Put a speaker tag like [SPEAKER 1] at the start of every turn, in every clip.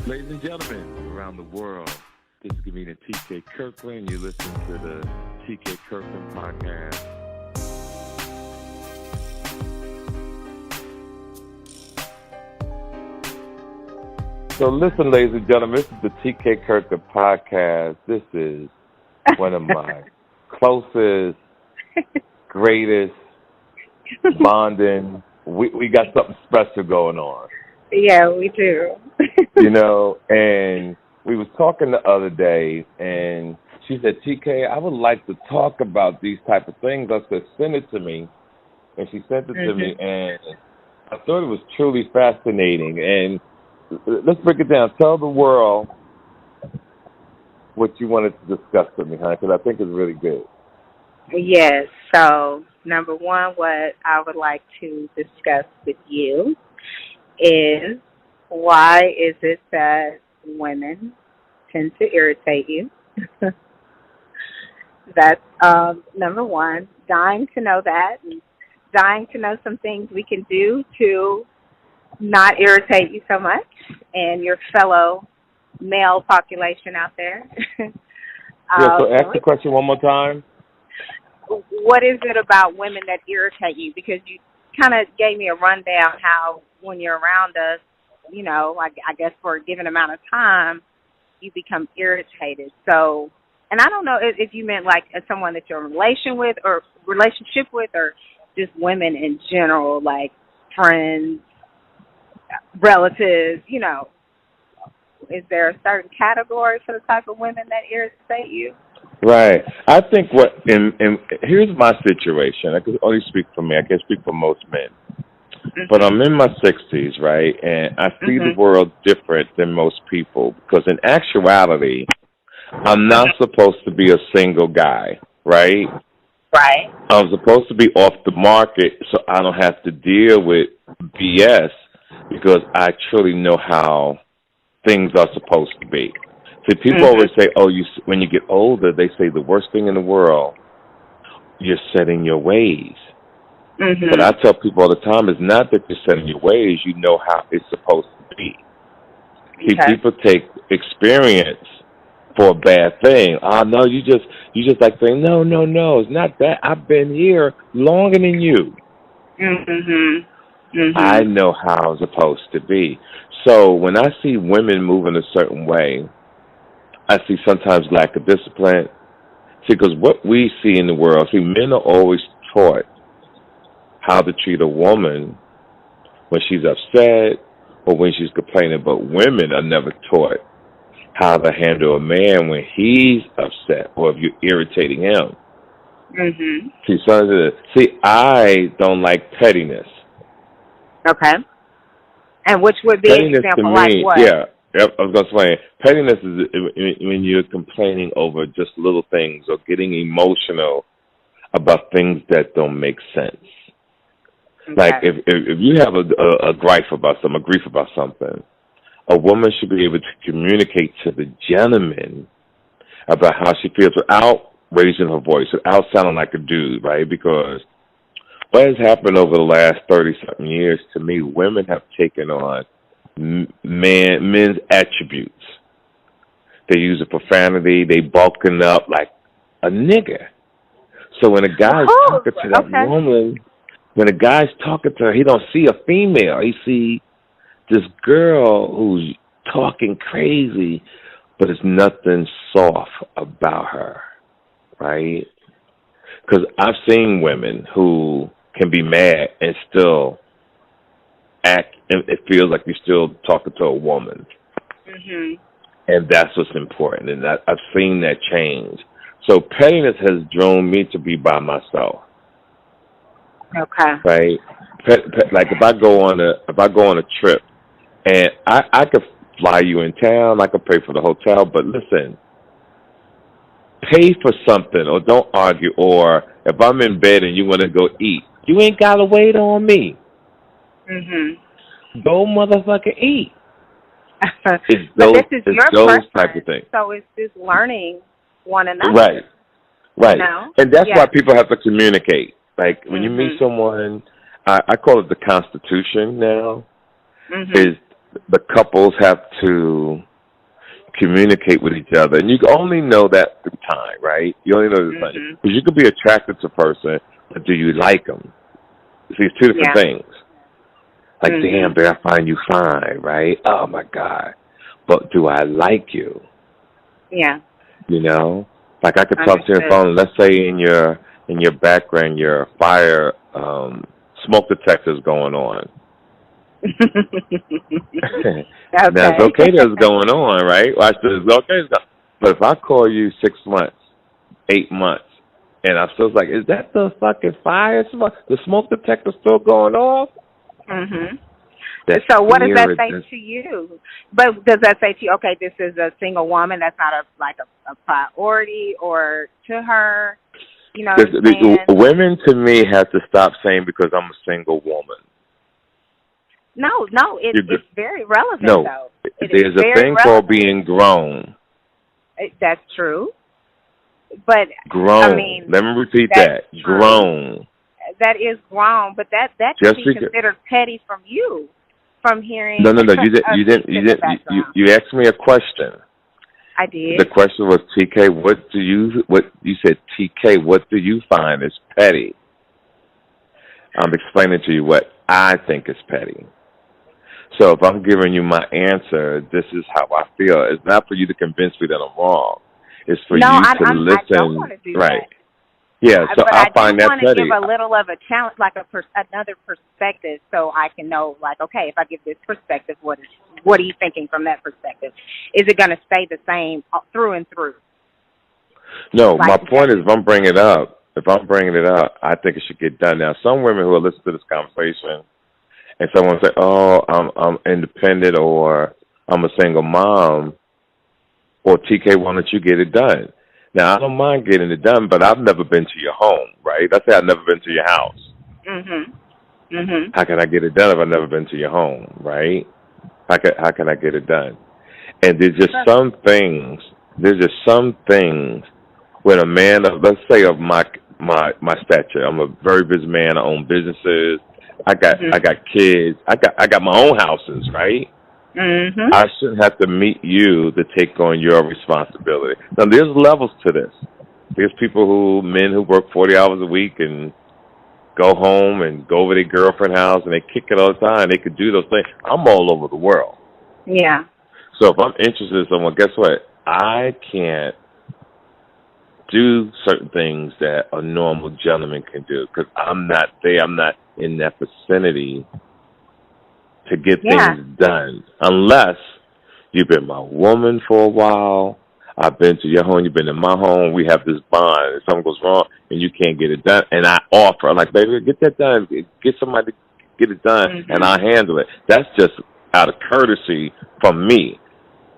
[SPEAKER 1] Ladies and gentlemen around the world, this is comedian TK Kirkland. You listen to the TK Kirkland podcast. So listen, ladies and gentlemen, this is the TK Kirkland podcast. This is one of my closest, greatest bonding. We got something special going on.
[SPEAKER 2] Yeah, we do.
[SPEAKER 1] And we was talking the other day, and she said, TK, I would like to talk about these type of things. I said, send it to me. And she sent it to me, and I thought it was truly fascinating. And let's break it down. Tell the world what you wanted to discuss with me, honey, because I think it's really good.
[SPEAKER 2] Yes. So, number one, what I would like to discuss with you is why is it that women tend to irritate you? That's number one. Dying to know that, and dying to know some things we can do to not irritate you so much and your fellow male population out there.
[SPEAKER 1] So ask the question one more time.
[SPEAKER 2] What is it about women that irritate you? Because you kind of gave me a rundown how when you're around us, you know, like I guess for a given amount of time, you become irritated. So, and I don't know if you meant like as someone that you're in relationship with, or just women in general, like friends, relatives, you know. Is there a certain category for the type of women that irritate you?
[SPEAKER 1] Right. I think and here's my situation. I can only speak for me. I can't speak for most men. But I'm in my 60s, right? And I see the world different than most people because in actuality, I'm not supposed to be a single guy, right?
[SPEAKER 2] Right.
[SPEAKER 1] I'm supposed to be off the market so I don't have to deal with BS because I truly know how things are supposed to be. See, people always say, when you get older, they say the worst thing in the world, you're setting your ways. But I tell people all the time, it's not that you're setting your ways, you know how it's supposed to be. See, people take experience for a bad thing. No, you just like saying, no, it's not that. I've been here longer than you. I know how it's supposed to be. So when I see women moving a certain way, I see sometimes lack of discipline. See, because what we see in the world, men are always taught how to treat a woman when she's upset or when she's complaining, but women are never taught how to handle a man when he's upset or if you're irritating him. See, I don't like pettiness.
[SPEAKER 2] Okay. And which would be
[SPEAKER 1] pettiness
[SPEAKER 2] an example,
[SPEAKER 1] to me,
[SPEAKER 2] like what?
[SPEAKER 1] Yeah, I was going to say, pettiness is when you're complaining over just little things or getting emotional about things that don't make sense. Like if you have a gripe about something, a grief about something, a woman should be able to communicate to the gentleman about how she feels without raising her voice, without sounding like a dude, right? Because what has happened over the last 30-something years, to me, women have taken on men's attributes. They use a profanity, they bulking up like a nigger. So when a guy's talking to that woman, when a guy's talking to her, he don't see a female. He see this girl who's talking crazy, but it's nothing soft about her, right? Because I've seen women who can be mad and still act, and it feels like you're still talking to a woman. And that's what's important, and I've seen that change. So pettiness has drawn me to be by myself.
[SPEAKER 2] Okay.
[SPEAKER 1] Right. Like if I go on a trip, and I could fly you in town, I could pay for the hotel, but listen, pay for something or don't argue. Or if I'm in bed and you want to go eat, you ain't gotta wait on me. Go motherfucker eat.
[SPEAKER 2] But this is your
[SPEAKER 1] those type of things.
[SPEAKER 2] So it's just learning one another.
[SPEAKER 1] Right.
[SPEAKER 2] You know?
[SPEAKER 1] And that's why people have to communicate. Like when you meet someone, I call it the Constitution now. Is the couples have to communicate with each other, and you can only know that through time, right? You only know this time because you could be attracted to a person, but do you like them? See, it's two different things. Like, damn, babe, I find you fine, right? Oh my God, but do I like you?
[SPEAKER 2] Yeah.
[SPEAKER 1] You know, like I could talk to you on the phone. Let's say in your background, your fire smoke detector's going on. Now it's okay that's going on, right? Watch this. It's okay. But if I call you 6 months, 8 months, and I'm still like, is that the fucking fire smoke? The smoke detector still going off?
[SPEAKER 2] So what does that say to you? But does that say to you, okay, this is a single woman, that's not a priority or to her? You know what I'm saying?
[SPEAKER 1] Women to me have to stop saying because I'm a single woman.
[SPEAKER 2] No, it's very relevant, though.
[SPEAKER 1] There's a thing called being grown.
[SPEAKER 2] That's true. But,
[SPEAKER 1] grown.
[SPEAKER 2] I mean,
[SPEAKER 1] let me repeat that. True. Grown.
[SPEAKER 2] That is grown, but that can be considered petty from you, from hearing. No. You didn't.
[SPEAKER 1] You asked me a question.
[SPEAKER 2] I did.
[SPEAKER 1] The question was, TK, what you said, TK, what do you find is petty? I'm explaining to you what I think is petty. So if I'm giving you my answer, this is how I feel. It's not for you to convince me that I'm wrong. It's for you to listen.
[SPEAKER 2] I don't want to do
[SPEAKER 1] right.
[SPEAKER 2] That.
[SPEAKER 1] Yeah, so I find that petty. I
[SPEAKER 2] want to give a little of a challenge, like another perspective, so I can know, like, okay, if I give this perspective, what are you thinking from that perspective? Is it going to stay the same through and through?
[SPEAKER 1] No, like, my point is, if I'm bringing it up, I think it should get done. Now, some women who are listening to this conversation, and someone say, "Oh, I'm independent," or "I'm a single mom," or "TK, why don't you get it done?" Now, I don't mind getting it done, but I've never been to your home, right? Let's say I've never been to your house. How can I get it done if I've never been to your home, right? How can I get it done? And there's just some things when a man of, let's say, of my stature, I'm a very busy man. I own businesses. I got kids. I got my own houses, right? I shouldn't have to meet you to take on your responsibility. Now, there's levels to this. There's men who work 40 hours a week and go home and go over to their girlfriend's house and they kick it all the time. They could do those things. I'm all over the world.
[SPEAKER 2] Yeah.
[SPEAKER 1] So if I'm interested in someone, guess what? I can't do certain things that a normal gentleman can do because I'm not there. I'm not in that vicinity to get things done, unless you've been my woman for a while. I've been to your home, you've been in my home. We have this bond. If something goes wrong and you can't get it done, and I offer, I'm like, baby, get that done. Get somebody to get it done, and I'll handle it. That's just out of courtesy from me.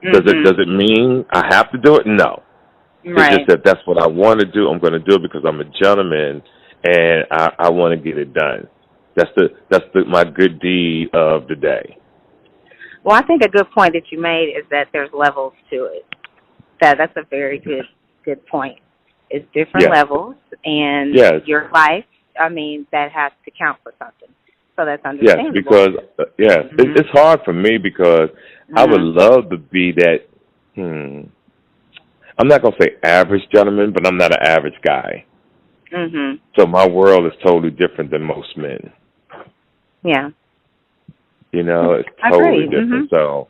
[SPEAKER 1] Does it mean I have to do it? No. Right. It's just that that's what I want to do. I'm going to do it because I'm a gentleman, and I want to get it done. That's my good deed of the day.
[SPEAKER 2] Well, I think a good point that you made is that there's levels to it. That's a very good point. It's different levels, and your life, I mean, that has to count for something. So that's understandable.
[SPEAKER 1] Yes, because it's hard for me because I would love to be that. I'm not gonna say average gentleman, but I'm not an average guy. So my world is totally different than most men.
[SPEAKER 2] Yeah.
[SPEAKER 1] You know, it's totally different. So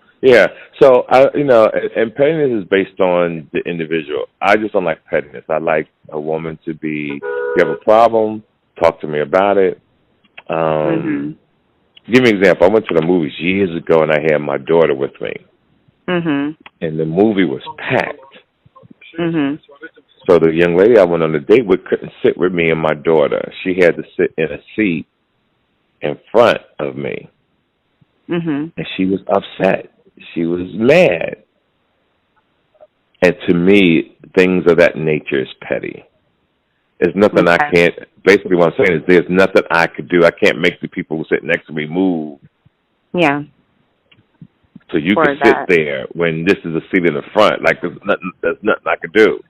[SPEAKER 1] so and pettiness is based on the individual. I just don't like pettiness. I like a woman to be, you have a problem, talk to me about it. Give me an example. I went to the movies years ago and I had my daughter with me. And the movie was packed. So the young lady I went on a date with couldn't sit with me and my daughter. She had to sit in a seat in front of me. And she was upset. She was mad. And to me, things of that nature is petty. There's nothing I can't, basically what I'm saying is there's nothing I could do. I can't make the people who sit next to me move.
[SPEAKER 2] Yeah.
[SPEAKER 1] So you can sit there when this is a seat in the front. Like there's nothing I could do.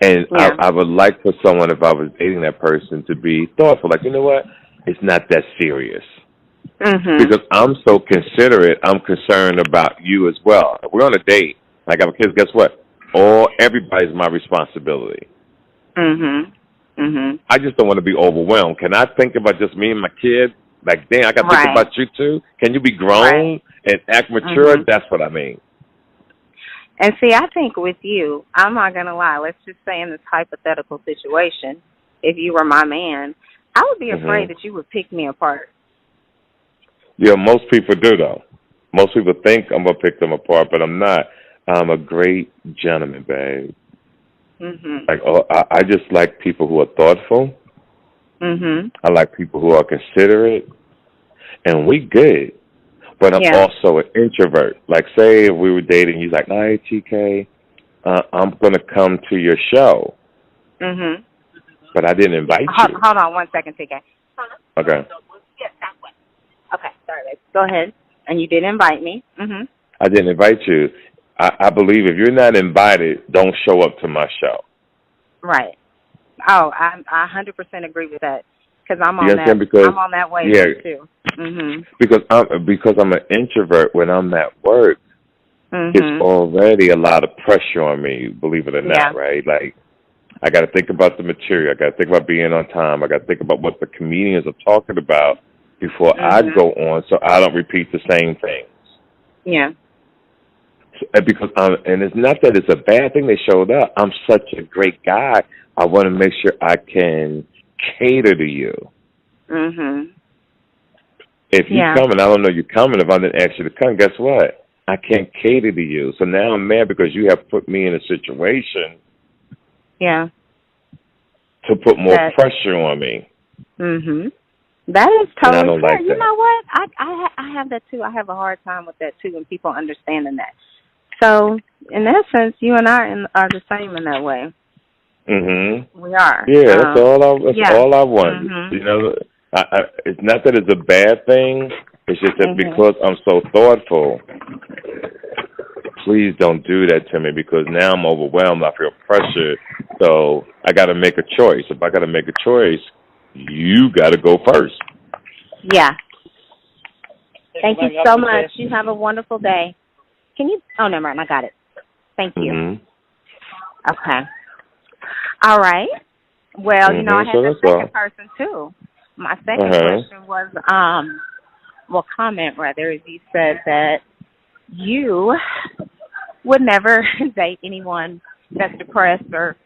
[SPEAKER 1] And I would like for someone, if I was dating that person, to be thoughtful. Like, you know what? It's not that serious. Because I'm so considerate, I'm concerned about you as well. If we're on a date, like I have kids, guess what? Everybody's my responsibility. I just don't want to be overwhelmed. Can I think about just me and my kid? Like, damn, I got to think about you too? Can you be grown and act mature? That's what I mean.
[SPEAKER 2] And see, I think with you, I'm not going to lie, let's just say in this hypothetical situation, if you were my man, I would be afraid that you would pick me apart.
[SPEAKER 1] Yeah, most people do, though. Most people think I'm going to pick them apart, but I'm not. I'm a great gentleman, babe. Like, I just like people who are thoughtful. I like people who are considerate. And we good. But I'm also an introvert. Like, say if we were dating, he's like, "Hey, TK, I'm going to come to your show." But I didn't invite you.
[SPEAKER 2] Hold on 1 second, TK.
[SPEAKER 1] Okay.
[SPEAKER 2] Okay, sorry, babe. Go ahead. And you did invite me.
[SPEAKER 1] I didn't invite you. I believe if you're not invited, don't show up to my show.
[SPEAKER 2] Right. Oh, I 100% agree with that. Because I'm on that way too.
[SPEAKER 1] Because I'm an introvert. When I'm at work, it's already a lot of pressure on me. Believe it or not, right? Like, I got to think about the material. I got to think about being on time. I got to think about what the comedians are talking about before I go on, so I don't repeat the same things.
[SPEAKER 2] Yeah.
[SPEAKER 1] Because and it's not that it's a bad thing they showed up. I'm such a great guy. I want to make sure I can cater to you. If you come and I don't know you're coming, if I didn't ask you to come, guess what? I can't cater to you. So now I'm mad because you have put me in a situation to put more pressure on me.
[SPEAKER 2] That is totally fair.
[SPEAKER 1] Like
[SPEAKER 2] you know what? I have that too. I have a hard time with that too, when people understanding that. So in that sense, you and I are the same in that way. We are.
[SPEAKER 1] Yeah, that's all I want. You know, it's not that it's a bad thing. It's just that because I'm so thoughtful, please don't do that to me, because now I'm overwhelmed. I feel pressured. So I got to make a choice. If I got to make a choice, you got to go first.
[SPEAKER 2] Yeah. Thank you so much. You have a wonderful day. Can you? Oh, never mind. I got it. Thank you. Okay. All right. Well, you know, I had the second person too. My second question was, comment rather, is you said that you would never date anyone that's depressed or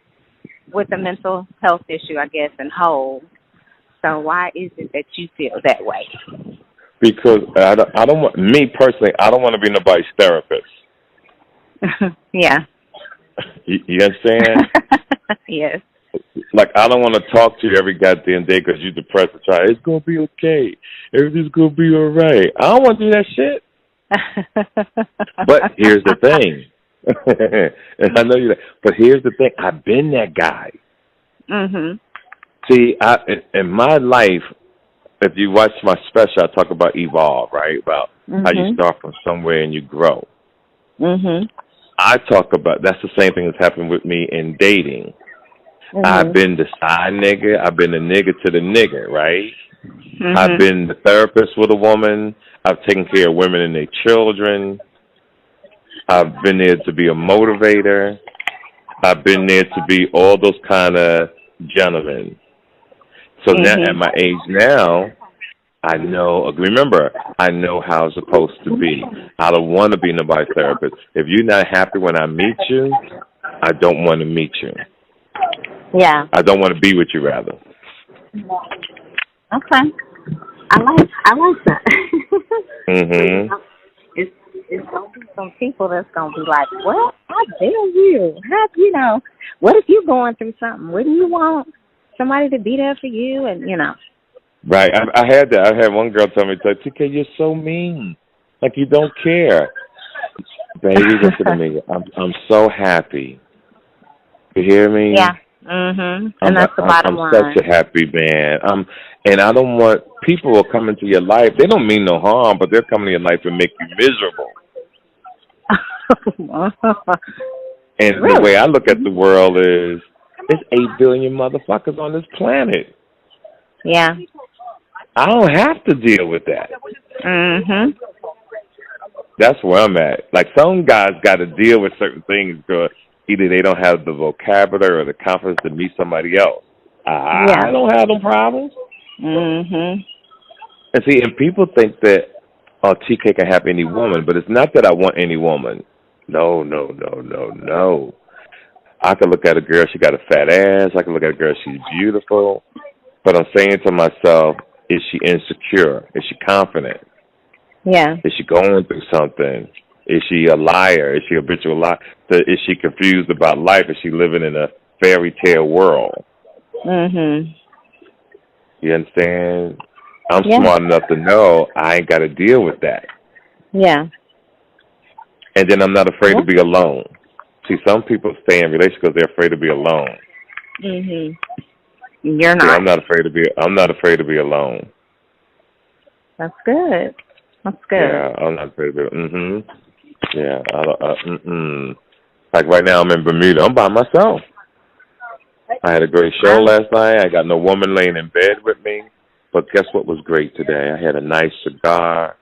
[SPEAKER 2] with a mental health issue, I guess, and whole. So why is it that you feel that way?
[SPEAKER 1] Because I don't want, me personally, I don't want to be nobody's therapist.
[SPEAKER 2] Yeah.
[SPEAKER 1] You understand?
[SPEAKER 2] Yes.
[SPEAKER 1] Like, I don't want to talk to you every goddamn day because you're depressed and try, it's going to be okay. Everything's going to be all right. I don't want to do that shit. But here's the thing. And I know you. But here's the thing. I've been that guy. See, in my life, if you watch my special, I talk about evolve, right? About how you start from somewhere and you grow. I talk about, that's the same thing that's happened with me in dating. I've been the side nigga. I've been the nigga to the nigga, right? I've been the therapist with a woman. I've taken care of women and their children. I've been there to be a motivator. I've been there to be all those kind of gentlemen. So now, at my age now, I know, remember, I know how it's supposed to be. I don't want to be nobody's therapist. If you're not happy when I meet you, I don't want to meet you.
[SPEAKER 2] Yeah.
[SPEAKER 1] I don't want to be with you, rather.
[SPEAKER 2] Okay. I like that. It's going to be some people that's going to be like, well, how dare you? How, you know, what if you're going through something? Wouldn't you want somebody to be there for you? And, you know.
[SPEAKER 1] Right. I had that. I had one girl tell me, TK, you're so mean. Like, you don't care. Baby, listen to me. I'm so happy. You hear me?
[SPEAKER 2] Yeah. And that's the bottom line.
[SPEAKER 1] I'm such a happy man. And I don't want, people will come into your life. They don't mean no harm, but they're coming to your life and make you miserable. And really? The way I look at the world is, there's 8 billion motherfuckers on this planet.
[SPEAKER 2] Yeah.
[SPEAKER 1] I don't have to deal with that.
[SPEAKER 2] Mhm.
[SPEAKER 1] That's where I'm at. Like, some guys got to deal with certain things because either they don't have the vocabulary or the confidence to meet somebody else. I don't have no problems.
[SPEAKER 2] Mhm.
[SPEAKER 1] And see, and people think that, oh, TK can have any woman, but it's not that I want any woman. No, no, no, no, no. I can look at a girl, she got a fat ass. I can look at a girl, she's beautiful. But I'm saying to myself, is she insecure? Is she confident?
[SPEAKER 2] Yeah.
[SPEAKER 1] Is she going through something? Is she a liar? Is she a habitual liar? Is she confused about life? Is she living in a fairy tale world?
[SPEAKER 2] Mhm.
[SPEAKER 1] You understand? I'm smart enough to know I ain't got to deal with that.
[SPEAKER 2] Yeah.
[SPEAKER 1] And then I'm not afraid to be alone. See, some people stay in relationships because they're afraid to be alone.
[SPEAKER 2] Mhm. You're not.
[SPEAKER 1] See, I'm not afraid to be alone.
[SPEAKER 2] That's good. That's good.
[SPEAKER 1] Yeah, I'm not afraid to be. Yeah. Like right now, I'm in Bermuda. I'm by myself. I had a great show last night. I got no woman laying in bed with me. But guess what was great today? I had a nice cigar.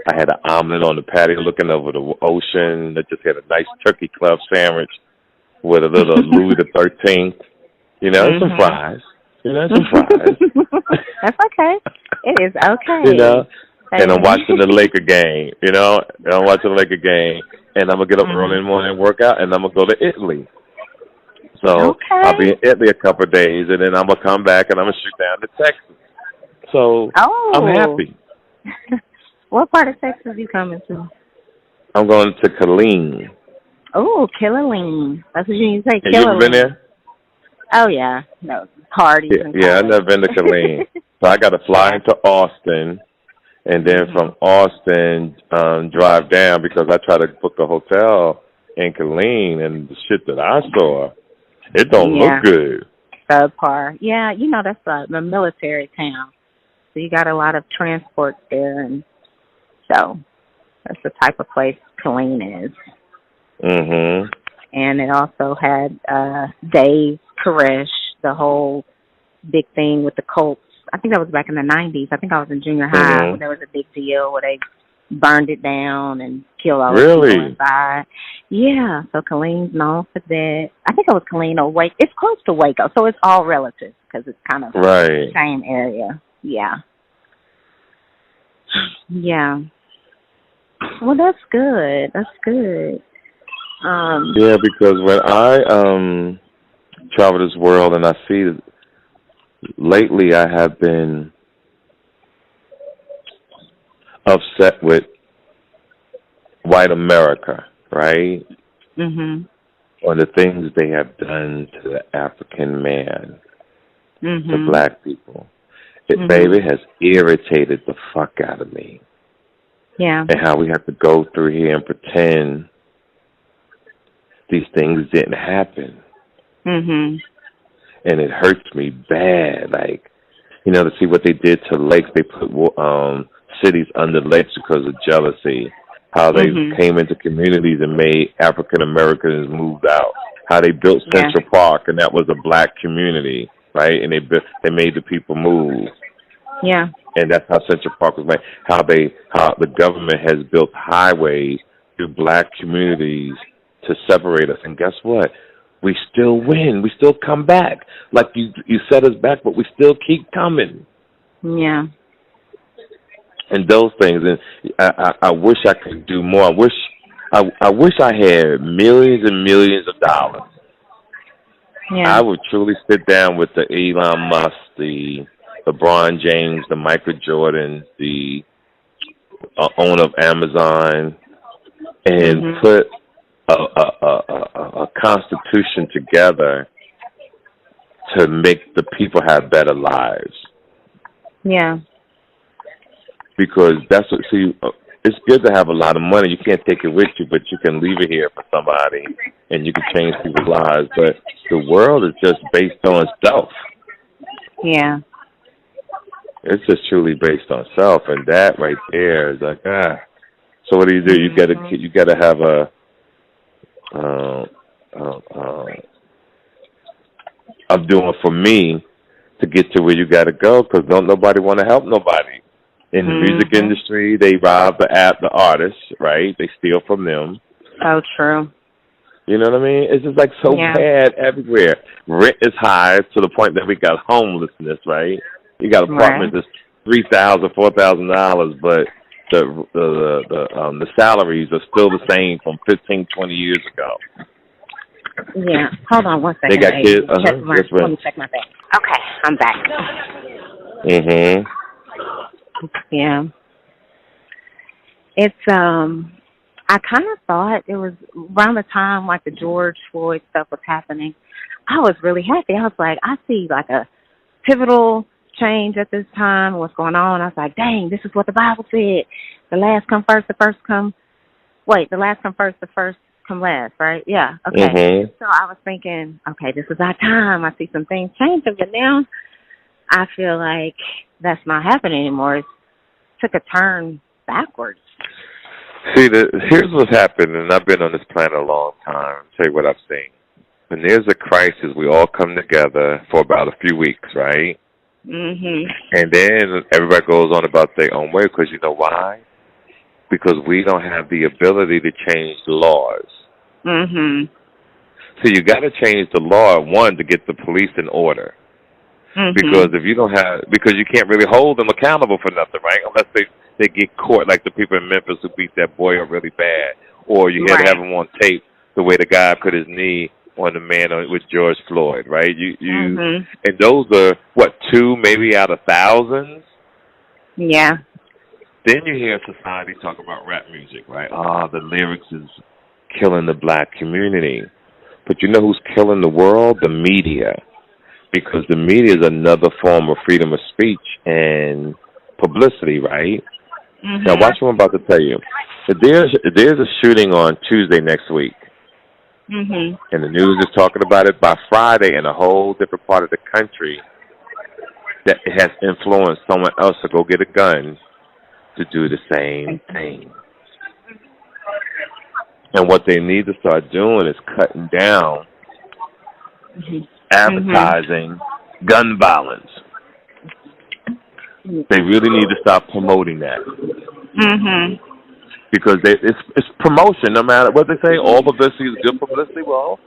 [SPEAKER 1] I had an omelet on the patio looking over the ocean. I just had a nice turkey club sandwich with a little Louis the 13th. You know, some fries. You know, some fries.
[SPEAKER 2] That's okay. It is okay.
[SPEAKER 1] You know, and I'm watching the Laker game. You know, and I'm watching the Laker game, and I'm gonna get up early in the morning and work out, and I'm gonna go to Italy. So I'll be in Italy a couple of days, and then I'm gonna come back and I'm gonna shoot down to Texas. So I'm happy.
[SPEAKER 2] What part of Texas you coming to?
[SPEAKER 1] I'm going to Kirkland.
[SPEAKER 2] Oh, Killeen. That's what you need to say.
[SPEAKER 1] Have you ever been there?
[SPEAKER 2] Oh yeah, no parties.
[SPEAKER 1] Yeah, I've never been to Kirkland. So I got to fly into Austin, and then from Austin drive down because I try to book a hotel in Kirkland, and the shit that I saw, it don't look good.
[SPEAKER 2] Subpar. Yeah, you know that's a military town, so you got a lot of transport there, and so that's the type of place Killeen is.
[SPEAKER 1] Mhm.
[SPEAKER 2] And it also had Dave Koresh, the whole big thing with the Colts. I think that was back in the 90s. I think I was in junior high when there was a big deal where they burned it down and killed all the people inside. Yeah, so Killeen's known for that. I think it was Killeen or Waco. It's close to Waco, so it's all relative because it's kind of the same area. Yeah. Yeah. Well, that's good. That's good.
[SPEAKER 1] Yeah, because when I travel this world and I see lately I have been upset with white America, right?
[SPEAKER 2] Mhm.
[SPEAKER 1] On the things they have done to the African man, to black people. It, baby, has irritated the fuck out of me.
[SPEAKER 2] Yeah.
[SPEAKER 1] And how we have to go through here and pretend these things didn't happen.
[SPEAKER 2] Mhm.
[SPEAKER 1] And it hurts me bad. Like, you know, to see what they did to lakes. They put cities under lakes because of jealousy. How they came into communities and made African Americans move out. How they built Central Park, and that was a black community, right? And they made the people move.
[SPEAKER 2] Yeah.
[SPEAKER 1] And that's how Central Park was made. How the government has built highways to black communities to separate us. And guess what? We still win. We still come back. Like you set us back, but we still keep coming.
[SPEAKER 2] Yeah.
[SPEAKER 1] And those things. And I wish I could do more. I wish I had millions and millions of dollars.
[SPEAKER 2] Yeah.
[SPEAKER 1] I would truly sit down with the Elon Musk, the LeBron James, the Michael Jordans, the owner of Amazon, and put a constitution together to make the people have better lives.
[SPEAKER 2] Yeah.
[SPEAKER 1] Because that's what, see, it's good to have a lot of money. You can't take it with you, but you can leave it here for somebody and you can change people's lives. But the world is just based on self.
[SPEAKER 2] Yeah.
[SPEAKER 1] It's just truly based on self, and that right there is like, So what do? You gotta have I'm doing for me to get to where you got to go because don't nobody want to help nobody. In the music industry, they rob the artists, right? They steal from them.
[SPEAKER 2] So true.
[SPEAKER 1] You know what I mean? It's just like so bad everywhere. Rent is high to the point that we got homelessness, right? You got apartments that's $3,000, $4,000, but the salaries are still the same from 15, 20 years ago.
[SPEAKER 2] Yeah. Hold on one second.
[SPEAKER 1] They got kids.
[SPEAKER 2] Let me check my bag. Okay, I'm back.
[SPEAKER 1] Mhm.
[SPEAKER 2] Yeah. It's I kind of thought it was around the time like the George Floyd stuff was happening. I was really happy. I was like, I see like a pivotal change at this time. What's going on? I was like, dang, this is what the Bible said. The last come first, the first come. Wait, the last come first, the first come last, right? Yeah. Okay. So I was thinking, okay, this is our time. I see some things changing, but now I feel like that's not happening anymore. It took a turn backwards.
[SPEAKER 1] See, here's what's happened, and I've been on this planet a long time. I'll tell you what I've seen. When there's a crisis, we all come together for about a few weeks, right? And then everybody goes on about their own way because you know why? Because we don't have the ability to change the laws. So you got to change the law, one, to get the police in order. Because if you don't have, because you can't really hold them accountable for nothing, right? Unless they get caught, like the people in Memphis who beat that boy up really bad, or you had to have them on tape the way the guy put his knee on the man with George Floyd, right? And those are what, 2 maybe out of thousands.
[SPEAKER 2] Yeah.
[SPEAKER 1] Then you hear society talk about rap music, right? The lyrics is killing the black community, but you know who's killing the world? The media. Because the media is another form of freedom of speech and publicity, right? Now, watch what I'm about to tell you. So there's a shooting on Tuesday next week. And the news is talking about it by Friday in a whole different part of the country that it has influenced someone else to go get a gun to do the same thing. And what they need to start doing is cutting down advertising gun violence. They really need to stop promoting that. Because it's promotion, no matter what they say. All publicity is good publicity. Well,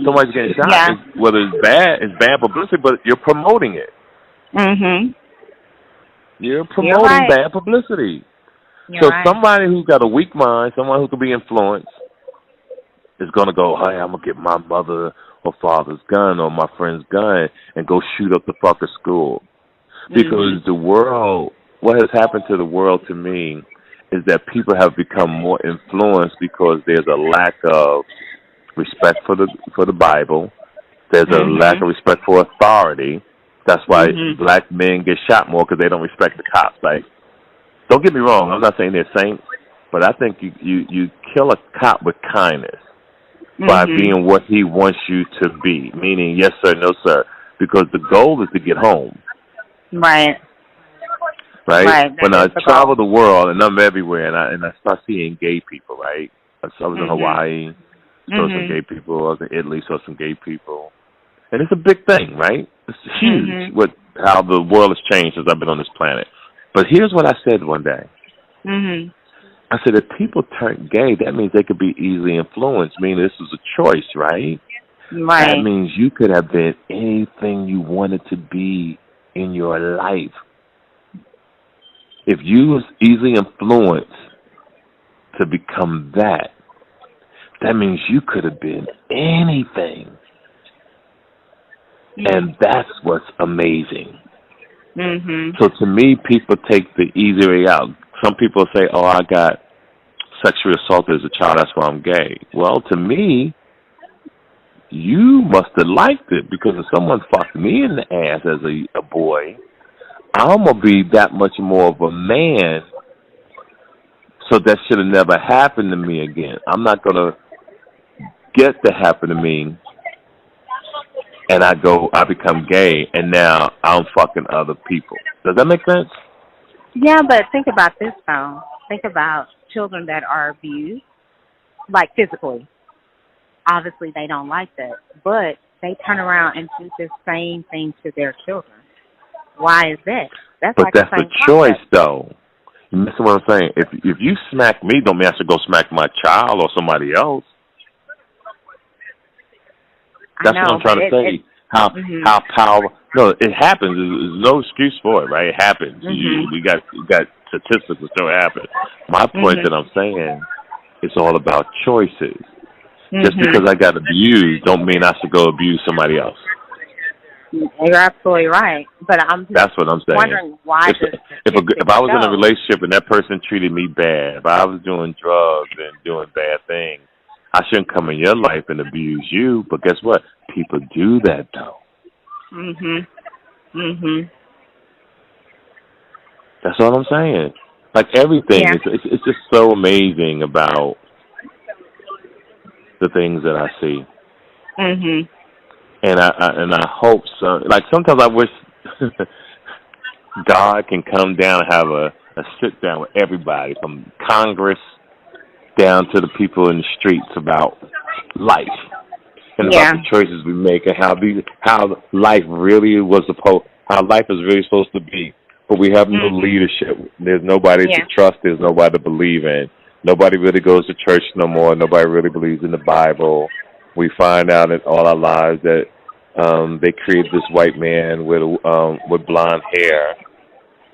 [SPEAKER 1] somebody's getting shot. Whether it's bad publicity, but you're promoting it. You're promoting bad publicity. So somebody who's got a weak mind, someone who can be influenced, is going to go, hey, I'm going to get my mother or father's gun or my friend's gun and go shoot up the fucker school. Because the world, what has happened to the world to me is that people have become more influenced because there's a lack of respect for the Bible. There's a lack of respect for authority. That's why black men get shot more because they don't respect the cops. Like, don't get me wrong, I'm not saying they're saints, but I think you kill a cop with kindness. By being what he wants you to be, meaning yes sir, no sir, because the goal is to get home. Right. When I travel the world and I'm everywhere, and I start seeing gay people, right? I was in Hawaii, saw some gay people. I was in Italy, saw some gay people, and it's a big thing, right? It's huge with how the world has changed since I've been on this planet. But here's what I said one day. I said, if people turn gay, that means they could be easily influenced, meaning this was a choice, right? That means you could have been anything you wanted to be in your life. If you was easily influenced to become that means you could have been anything. And that's what's amazing. So to me, people take the easy way out. Some people say, oh, I got sexually assaulted as a child, that's why I'm gay. Well, to me, you must have liked it, because if someone fucked me in the ass as a boy, I'm going to be that much more of a man, so that should have never happened to me again. I'm not going to get to happen to me, and I become gay, and now I'm fucking other people. Does that make sense?
[SPEAKER 2] Yeah, but think about this, though. Think about children that are abused, like physically. Obviously, they don't like that, but they turn around and do the same thing to their children. Why is that? That's
[SPEAKER 1] But
[SPEAKER 2] like
[SPEAKER 1] that's
[SPEAKER 2] the
[SPEAKER 1] a
[SPEAKER 2] same
[SPEAKER 1] choice,
[SPEAKER 2] concept.
[SPEAKER 1] though. You listen what I'm saying? If you smack me, don't mean I should go smack my child or somebody else. That's what I'm trying to say. How powerful? No, it happens. There's no excuse for it, right? It happens. We got statistics that show it happens. My point that I'm saying, it's all about choices. Just because I got abused, don't mean I should go abuse somebody else.
[SPEAKER 2] You're absolutely right, but
[SPEAKER 1] that's what I'm saying.
[SPEAKER 2] Wondering why.
[SPEAKER 1] If I was in a relationship and that person treated me bad, if I was doing drugs and doing bad things, I shouldn't come in your life and abuse you. But guess what? People do that though. That's all I'm saying. Like everything, it's just so amazing about the things that I see. And I hope so. Like sometimes I wish God can come down and have a sit down with everybody, from Congress down to the people in the streets, about life and about the choices we make and how life really how life is really supposed to be. But we have no leadership. There's nobody to trust. There's nobody to believe in. Nobody really goes to church no more. Nobody really believes in the Bible. We find out in all our lives that they created this white man with blonde hair,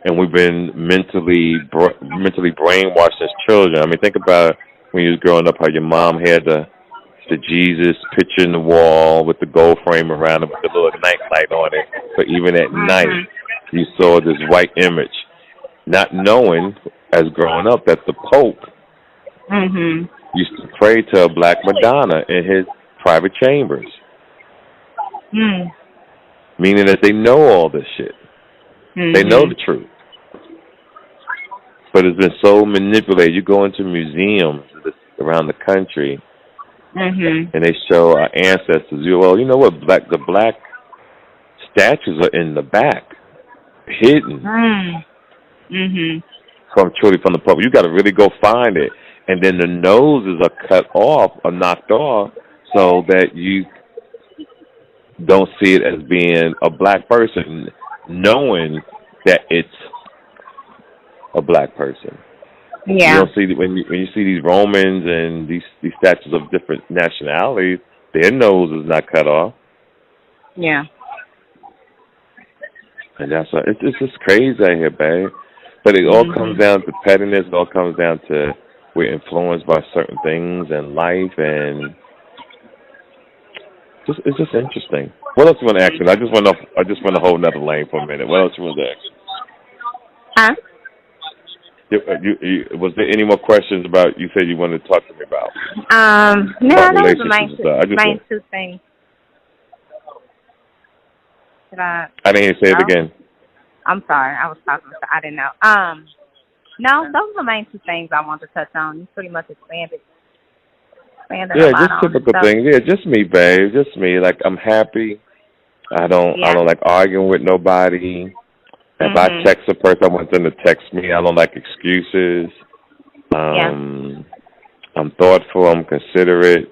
[SPEAKER 1] and we've been mentally brainwashed as children. I mean, think about when you was growing up, how your mom had the Jesus picture in the wall with the gold frame around it with the little night light on it. But even at night, you saw this white image, not knowing as growing up that the Pope used to pray to a black Madonna in his private chambers. Meaning that they know all this shit. They know the truth. But it's been so manipulated. You go into museums around the country, and they show our ancestors. Well, you know what? The black statues are in the back, hidden from the public. You got to really go find it. And then the noses are cut off or knocked off so that you don't see it as being a black person, knowing that it's a black person. You don't see when you see these Romans and these statues of different nationalities, their nose is not cut off. And it's just crazy out here, babe. But it all comes down to pettiness. It all comes down to we're influenced by certain things in life, and it's just interesting. What else you want to ask me? I just went a whole nother lane for a minute. What else you want to ask? Was there any more questions about? You said you wanted to talk to me about.
[SPEAKER 2] No, that was the main two things. I
[SPEAKER 1] didn't hear you say it again.
[SPEAKER 2] I'm sorry, I was talking. I didn't know. No, those are the main two things I wanted to touch on. You pretty much expanded.
[SPEAKER 1] Just typical things. Yeah, just me, babe. Just me. Like, I'm happy. I don't like arguing with nobody. If I text a person, I want them to text me. I don't like excuses. I'm thoughtful. I'm considerate.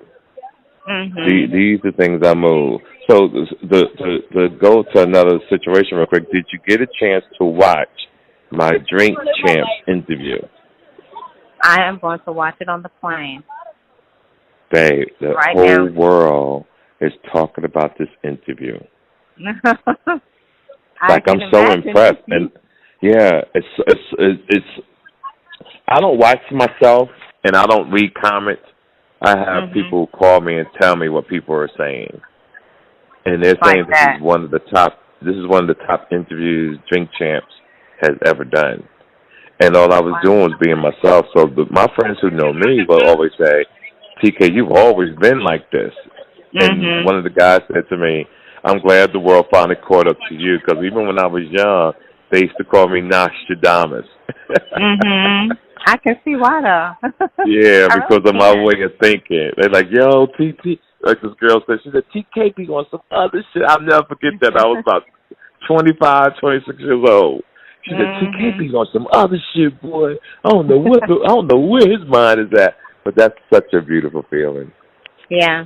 [SPEAKER 1] These are things I move. So to go to another situation real quick, did you get a chance to watch my Drink Champs interview?
[SPEAKER 2] I am going to watch it on the plane.
[SPEAKER 1] Babe, the whole world is talking about this interview. Like, I'm so impressed. And it's I don't watch myself and I don't read comments. I have people call me and tell me what people are saying. And they're saying this is one of the top interviews Drink Champs has ever done. And all I was doing was being myself. So my friends who know me will always say, TK, you've always been like this. And one of the guys said to me, I'm glad the world finally caught up to you, because even when I was young, they used to call me Nostradamus.
[SPEAKER 2] I can see why, though.
[SPEAKER 1] Yeah, because of my way of thinking. They're like, yo, TK, like this girl said, she said, TK be on some other shit. I'll never forget that. I was about 25, 26 years old. She said, TK be on some other shit, boy. I don't know where his mind is at. But that's such a beautiful feeling.
[SPEAKER 2] Yeah.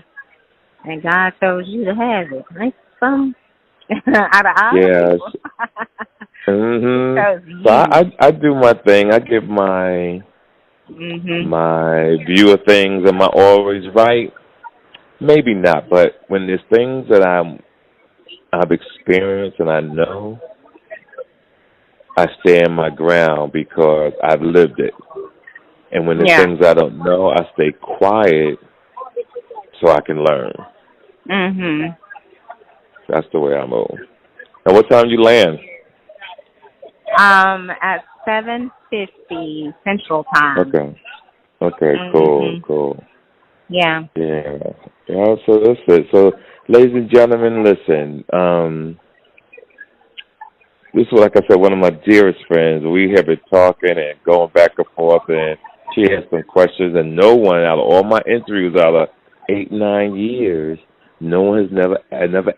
[SPEAKER 2] And God chose you to have it. Right? Out of all
[SPEAKER 1] Yes.
[SPEAKER 2] people.
[SPEAKER 1] So I do my thing. I give my view of things. Am I always right? Maybe not, but when there's things that I've experienced and I know, I stand my ground because I've lived it. And when there's things I don't know, I stay quiet so I can learn. That's the way I move. And what time you land?
[SPEAKER 2] At 7:50 Central Time.
[SPEAKER 1] Okay. Cool.
[SPEAKER 2] Yeah.
[SPEAKER 1] Yeah. So that's it. So, ladies and gentlemen, listen. This is, like I said, one of my dearest friends. We have been talking and going back and forth, and she has some questions. And no one out of all my interviews, out of 8-9 years, no one has never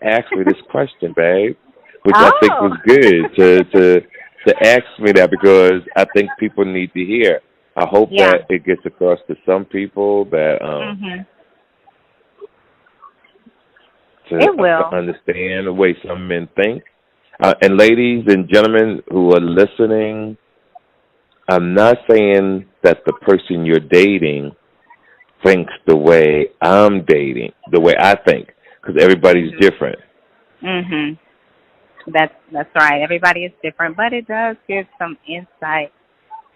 [SPEAKER 1] asked me this question, babe. Which I think was good to ask me that, because I think people need to hear. I hope that it gets across to some people that to understand the way some men think. And ladies and gentlemen who are listening, I'm not saying that the person you're dating thinks the way I'm dating, the way I think, because everybody's different.
[SPEAKER 2] That's right. Everybody is different, but it does give some insight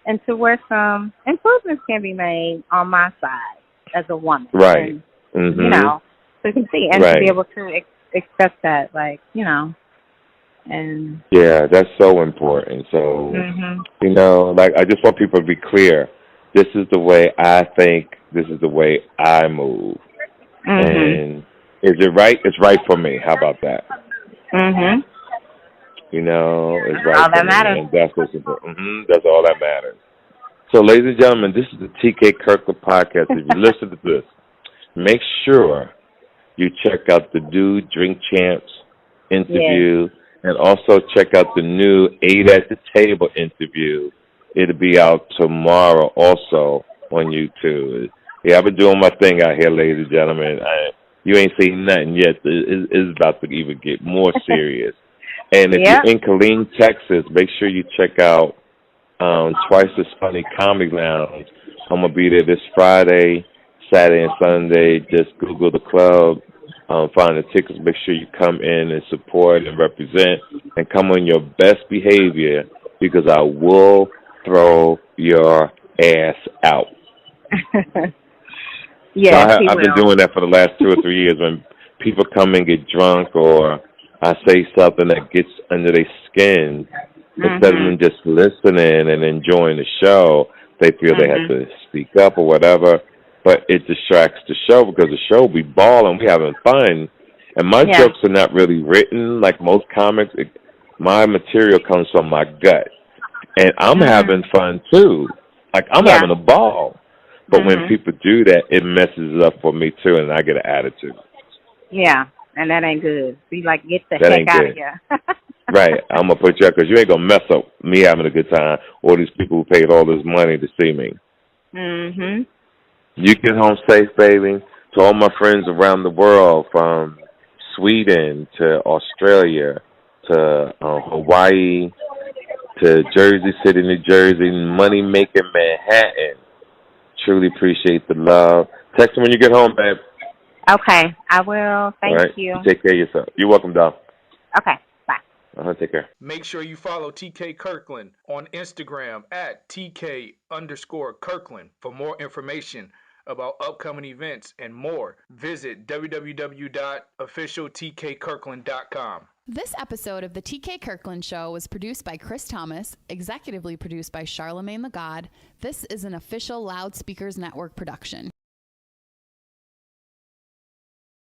[SPEAKER 2] into where some improvements can be made on my side as a woman.
[SPEAKER 1] Right.
[SPEAKER 2] And, you know, so you can see and to be able to accept that, like, you know. And
[SPEAKER 1] yeah, that's so important. So, you know, like, I just want people to be clear. This is the way I think. This is the way I move. And is it right? It's right for me. How about that? You know, it's right
[SPEAKER 2] all
[SPEAKER 1] for
[SPEAKER 2] that
[SPEAKER 1] me.
[SPEAKER 2] matters.
[SPEAKER 1] And that's what's important. That's all that matters. So, ladies and gentlemen, this is the TK Kirkland podcast. If you listen to this, make sure you check out the new Drink Champs interview, and also check out the new 8 at the Table interview. It'll be out tomorrow also on YouTube. Yeah, I've been doing my thing out here, ladies and gentlemen. You ain't seen nothing yet. It's about to even get more serious. And if you're in Killeen, Texas, make sure you check out Twice as Funny Comedy Lounge. I'm going to be there this Friday, Saturday, and Sunday. Just Google the club. Find the tickets. Make sure you come in and support and represent, and come on your best behavior, because I will throw your ass out. So I've been doing that for the last 2 or 3 years. When people come and get drunk, or I say something that gets under their skin, instead of them just listening and enjoying the show, they feel they have to speak up or whatever. But it distracts the show, because the show be balling, we having fun. And my jokes are not really written like most comics. My material comes from my gut. And I'm having fun too. Like, I'm having a ball. But when people do that, it messes it up for me too, and I get an attitude.
[SPEAKER 2] Yeah, and that ain't good. Be like, get the heck out of here.
[SPEAKER 1] Right. I'm going to put you out, because you ain't going to mess up me having a good time, or these people who paid all this money to see me. You get home safe, baby. To all my friends around the world, from Sweden to Australia to Hawaii to Jersey City, New Jersey, money-making Manhattan. Truly appreciate the love. Text me when you get home, babe.
[SPEAKER 2] Okay, I will. Thank you.
[SPEAKER 1] Take care of yourself. You're welcome, doll.
[SPEAKER 2] Okay, bye.
[SPEAKER 1] Take care.
[SPEAKER 3] Make sure you follow TK Kirkland on Instagram at TK_Kirkland for more information about upcoming events and more. Visit www.officialtkkirkland.com.
[SPEAKER 4] This episode of the TK Kirkland Show was produced by Chris Thomas, executively produced by Charlemagne the God. This is an official Loudspeakers Network production.